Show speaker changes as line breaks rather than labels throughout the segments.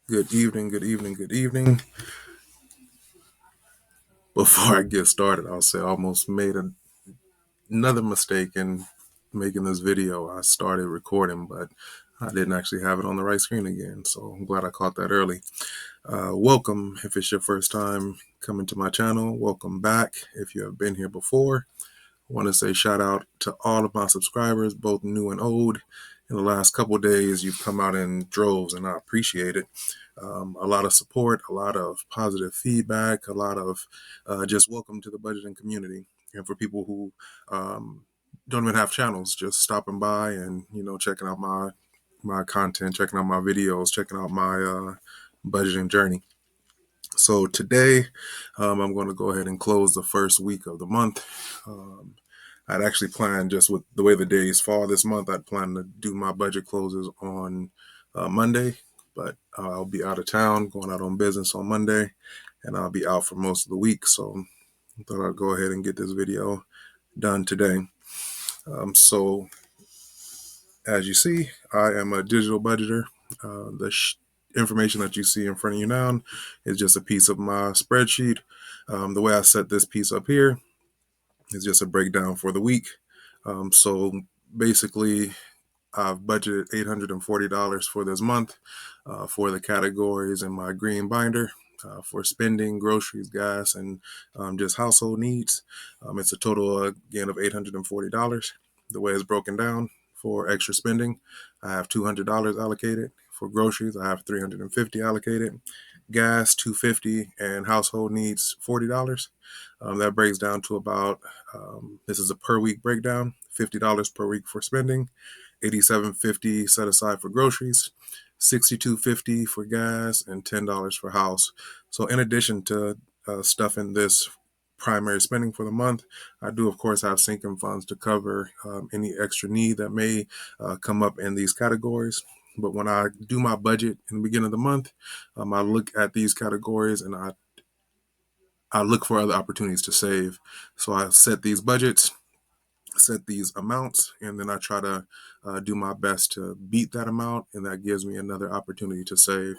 Good evening, good evening, good evening. Before I get started, I'll say I almost made another mistake in making this video. I started recording, but I didn't actually have it on the right screen again. So I'm glad I caught that early. Welcome if it's your first time coming to my channel. Welcome back if you have been here before. I want to say shout out to all of my subscribers, both new and old. In the last couple of days, you've come out in droves, and I appreciate it. A lot of support, a lot of positive feedback, a lot of just welcome to the budgeting community. And for people who don't even have channels, just stopping by and checking out my content, checking out my videos, checking out my budgeting journey. So today, I'm going to go ahead and close the first week of the month. I'd actually planned, just with the way the days fall this month, I'd planned to do my budget closes on Monday, but I'll be out of town, going out on business on Monday, and I'll be out for most of the week. So I thought I'd go ahead and get this video done today. So as you see, I am a digital budgeter. The information that you see in front of you now is just a piece of my spreadsheet. The way I set this piece up here is just a breakdown for the week. So basically, I've budgeted $840 for this month for the categories in my green binder for spending, groceries, gas, and just household needs. It's a total, again, of $840. The way it's broken down: for extra spending, I have $200 allocated. For groceries, I have $350 allocated. Gas, $250, and household needs, $40. That breaks down to about, this is a per week breakdown, $50 per week for spending, $87.50 set aside for groceries, $62.50 for gas, and $10 for house. So in addition to stuff in this primary spending for the month, I do of course have sinking funds to cover any extra need that may come up in these categories. But when I do my budget in the beginning of the month, I look at these categories and I look for other opportunities to save. So I set these budgets, set these amounts, and then I try to do my best to beat that amount, and that gives me another opportunity to save.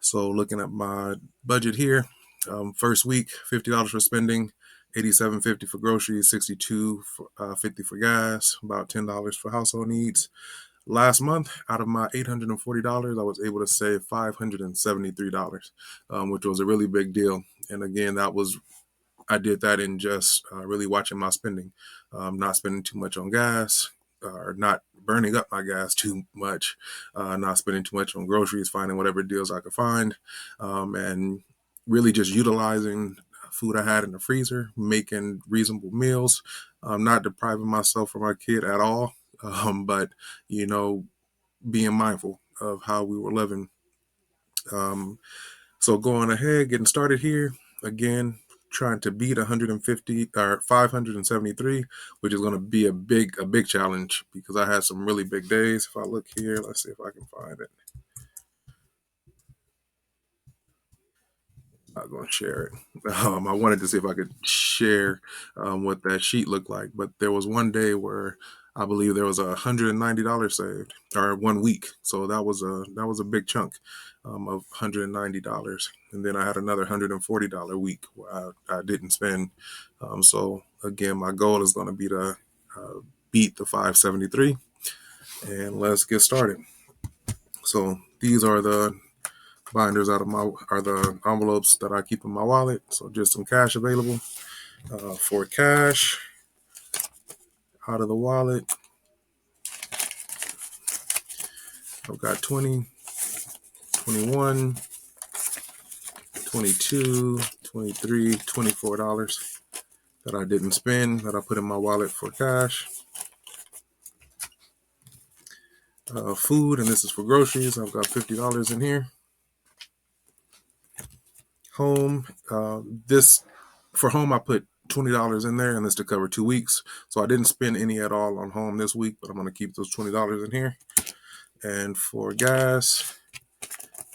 So looking at my budget here, first week, $50 for spending, $87.50 for groceries, $62.50 for gas, about $10 for household needs. Last month, out of my $840, I was able to save $573, which was a really big deal. And again, I did that in just really watching my spending, not spending too much on gas, or not burning up my gas too much, not spending too much on groceries, finding whatever deals I could find, and really just utilizing food I had in the freezer, making reasonable meals, not depriving myself from my kid at all, but you know, being mindful of how we were living. Um, so going ahead, getting started here again, trying to beat 150 or 573, which is going to be a big challenge because I had some really big days. If I look here, let's see if I can find it. I'm not going to share it. I wanted to see if I could share what that sheet looked like, but there was one day where I believe there was $190 saved, or 1 week. So that was a big chunk of $190, and then I had another $140 week where I didn't spend. So again, my goal is going to be to beat the 573, and let's get started. So these are the binders out of my are the envelopes that I keep in my wallet. So just some cash available. For cash out of the wallet, I've got 20, 21, 22, 23, $24 that I didn't spend, that I put in my wallet for cash. Food, and this is for groceries, I've got $50 in here. Home, this for home I put $20 in there, and this to cover 2 weeks. So I didn't spend any at all on home this week, but I'm going to keep those $20 in here. And for gas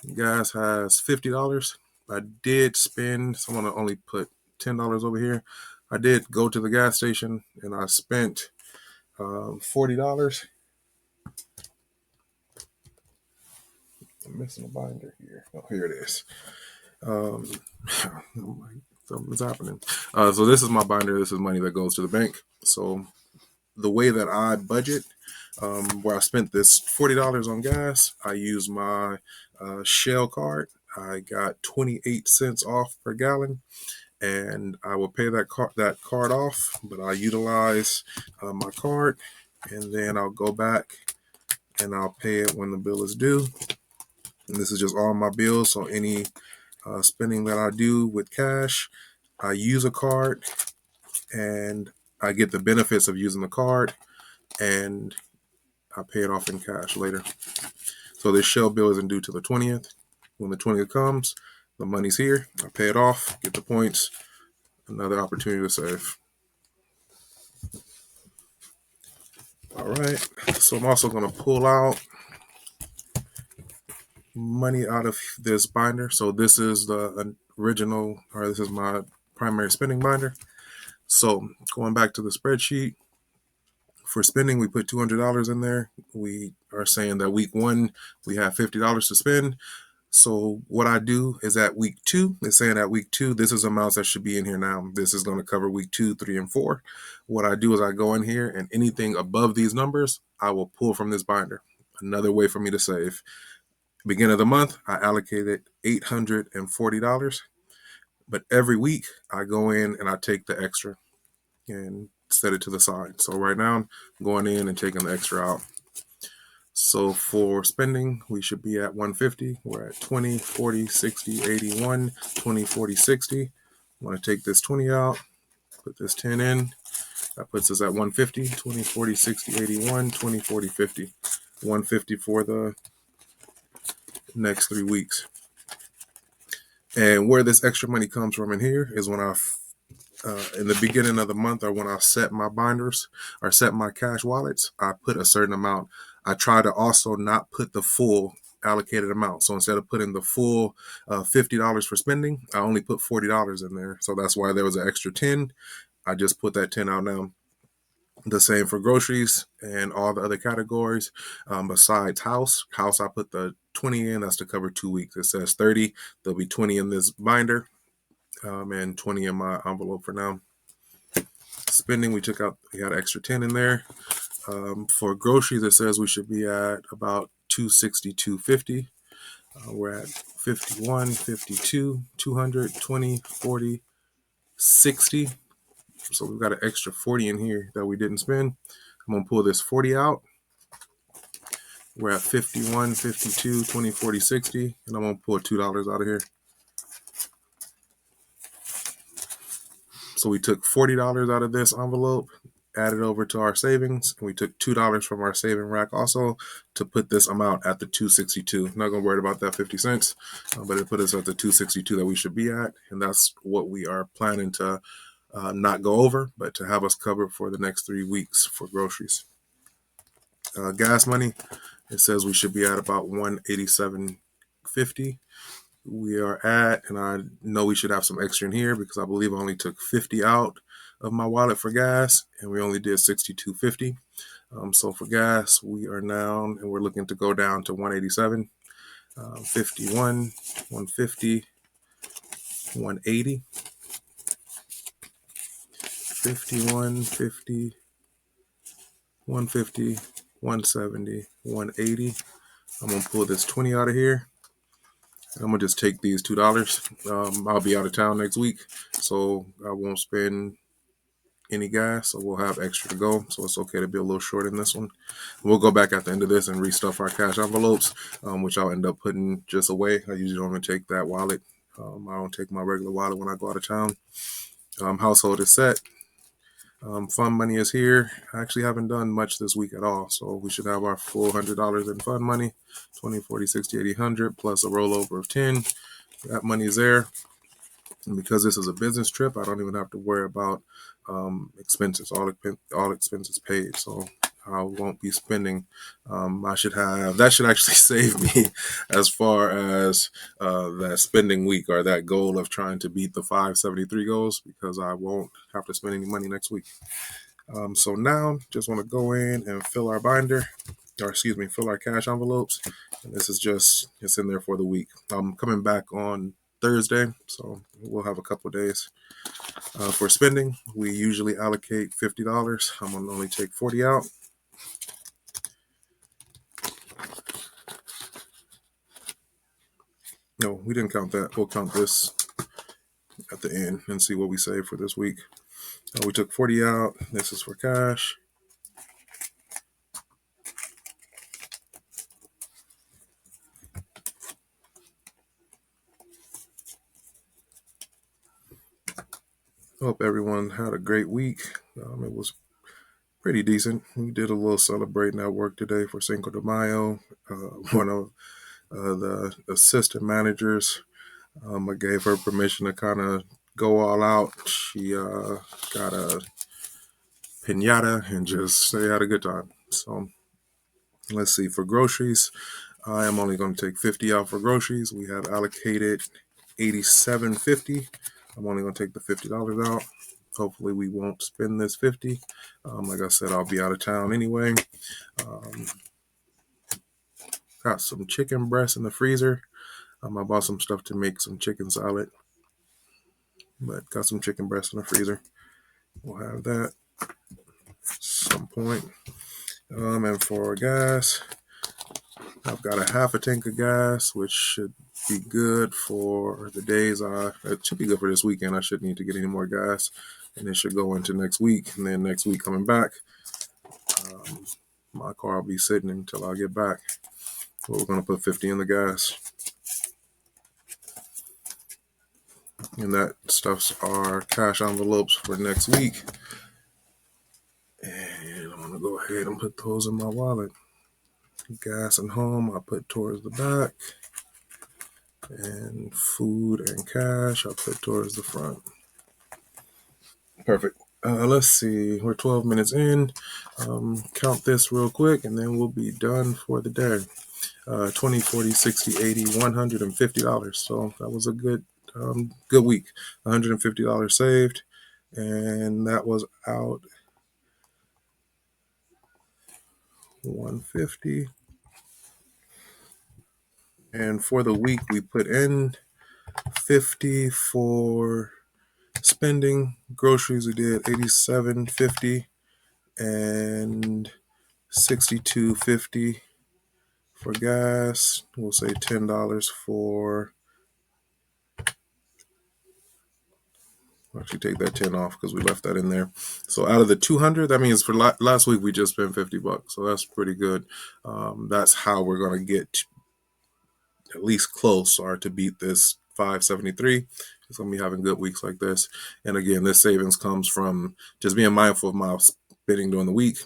has $50. I did spend, so I'm going to only put $10 over here. I did go to the gas station and I spent $40. I'm missing a binder here. Oh, here it is. Um, something's happening. So this is my binder. This is money that goes to the bank. So the way that I budget, where I spent this $40 on gas, I use my Shell card. I got 28 cents off per gallon, and I will pay that card off. But I utilize my card, and then I'll go back and I'll pay it when the bill is due. And this is just all my bills. So any spending that I do with cash, I use a card, and I get the benefits of using the card, and I pay it off in cash later. So this Shell bill isn't due till the 20th. When the 20th comes, the money's here. I pay it off, get the points, another opportunity to save. All right. So I'm also going to pull out money out of this binder. So this is the original, or this is my primary spending binder. So going back to the spreadsheet, for spending, we put $200 in there. We are saying that week 1, we have $50 to spend. So what I do is at week 2, it's saying at week 2, this is amounts that should be in here now. This is going to cover week 2, 3, and 4. What I do is I go in here, and anything above these numbers, I will pull from this binder. Another way for me to save. Beginning of the month, I allocated $840, but every week I go in and I take the extra and set it to the side. So right now I'm going in and taking the extra out. So for spending, we should be at 150. We're at 20, 40, 60, 81, 20, 40, 60. I'm going to take this 20 out, put this 10 in. That puts us at 150, 20, 40, 60, 81, 20, 40, 50. 150 for the next 3 weeks. And where this extra money comes from in here is when in the beginning of the month, or when I set my binders or set my cash wallets, I put a certain amount. I try to also not put the full allocated amount. So instead of putting the full $50 for spending, I only put $40 in there. So that's why there was an extra 10. I just put that 10 out now. The same for groceries and all the other categories. Besides house, I put the 20 in. That's to cover 2 weeks. It says 30. There'll be 20 in this binder, and 20 in my envelope for now. Spending, we had an extra 10 in there. For groceries, it says we should be at about 260, 250. We're at 51, 52, 200, 20, 40, 60. So we've got an extra 40 in here that we didn't spend. I'm going to pull this 40 out. We're at 51, 52, 20, 40, 60. And I'm going to pull $2 out of here. So we took $40 out of this envelope, added over to our savings, and we took $2 from our saving rack also to put this amount at the 262. Not going to worry about that 50 cents, but it put us at the 262 that we should be at. And that's what we are planning to not go over, but to have us covered for the next 3 weeks for groceries. Gas money, it says we should be at about $187.50. We are at, and I know we should have some extra in here because I believe I only took 50 out of my wallet for gas, and we only did 62.50. So for gas, we are now, and we're looking to go down to 187, 51, 150, 180, 51, 50, 150, 170, 180. I'm going to pull this 20 out of here. I'm going to just take these $2. I'll be out of town next week, so I won't spend any gas, so we'll have extra to go. So it's okay to be a little short in this one. We'll go back at the end of this and restuff our cash envelopes, which I'll end up putting just away. I usually don't even take that wallet. I don't take my regular wallet when I go out of town. Household is set. Fund money is here. I actually haven't done much this week at all, so we should have our full $100 in fund money, 20, 40, 60, 80, 100, plus a rollover of 10. That money is there. And because this is a business trip, I don't even have to worry about expenses. All expenses paid, so I won't be spending. That should actually save me as far as that spending week, or that goal of trying to beat the 573 goals, because I won't have to spend any money next week. So now just want to go in and fill our binder, fill our cash envelopes. And this is just, it's in there for the week. I'm coming back on Thursday, so we'll have a couple of days. For spending, we usually allocate $50. I'm going to only take 40 out. No, we didn't count that. We'll count this at the end and see what we save for this week. We took 40 out. This is for cash. Hope everyone had a great week. It was pretty decent. We did a little celebrating at work today for Cinco de Mayo. One of the assistant managers, I gave her permission to kind of go all out. She got a piñata and just they had a good time. So let's see, for groceries, I am only going to take 50 out for groceries. We have allocated $87.50. I'm only going to take the $50 out. Hopefully we won't spend this 50. Like I said, I'll be out of town anyway. Got some chicken breasts in the freezer. I bought some stuff to make some chicken salad, but got some chicken breasts in the freezer. We'll have that at some point. And for gas, I've got a half a tank of gas, which should be good for the days it should be good for this weekend. I shouldn't need to get any more gas, and it should go into next week. And then next week coming back, my car will be sitting until I get back. But we're going to put 50 in the gas. And that stuff's our cash envelopes for next week. And I'm going to go ahead and put those in my wallet. Gas and home, I put towards the back. And food and cash, I put towards the front. Perfect. Let's see, we're 12 minutes in. Count this real quick and then we'll be done for the day. 20, 40, 60, 80, $150. So that was a good week. $150 saved. And that was out 150. And for the week, we put in 50 for spending. Groceries, we did 87.50 and 62.50 for gas. We'll say $10 for. Actually, take that 10 off because we left that in there. So out of the 200, that means for last week we just spent $50. So that's pretty good. That's how we're going to get at least close or to beat this 573. It's going to be having good weeks like this. And again, this savings comes from just being mindful of my spending during the week.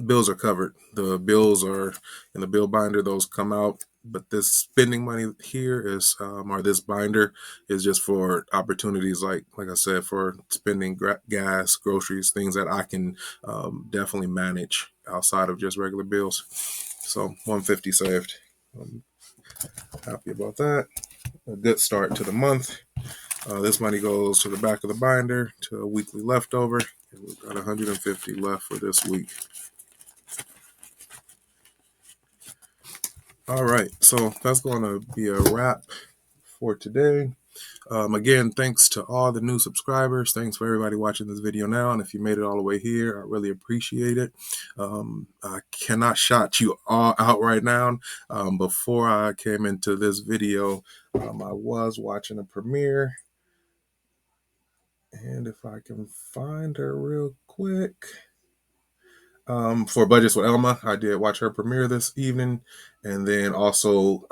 Bills are covered. The bills are in the bill binder. Those come out. But this spending money here is, or this binder is just for opportunities like I said, for spending gas, groceries, things that I can definitely manage outside of just regular bills. So 150 saved. I'm happy about that. A good start to the month. This money goes to the back of the binder to a weekly leftover. And we've got 150 left for this week. All right, so that's going to be a wrap for today. Again, thanks to all the new subscribers. Thanks for everybody watching this video now. And if you made it all the way here, I really appreciate it. I cannot shout you all out right now. Before I came into this video, I was watching a premiere. And if I can find her real quick. For Budgets with Elma, I did watch her premiere this evening, and then also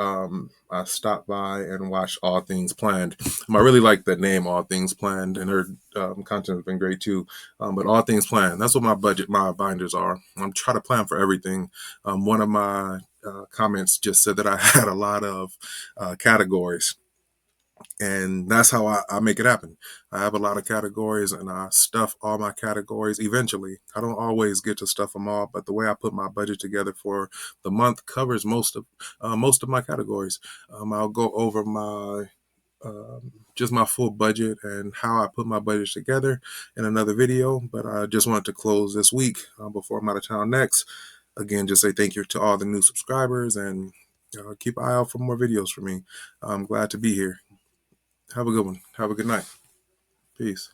I stopped by and watched All Things Planned. I really like the name All Things Planned, and her content has been great too. But All Things Planned, that's what my binders are. I'm trying to plan for everything. One of my comments just said that I had a lot of categories. And that's how I make it happen. I have a lot of categories and I stuff all my categories eventually. I don't always get to stuff them all, but the way I put my budget together for the month covers most of my categories. I'll go over my just my full budget and how I put my budget together in another video. But I just wanted to close this week before I'm out of town next. Again, just say thank you to all the new subscribers and keep an eye out for more videos from me. I'm glad to be here. Have a good one. Have a good night. Peace.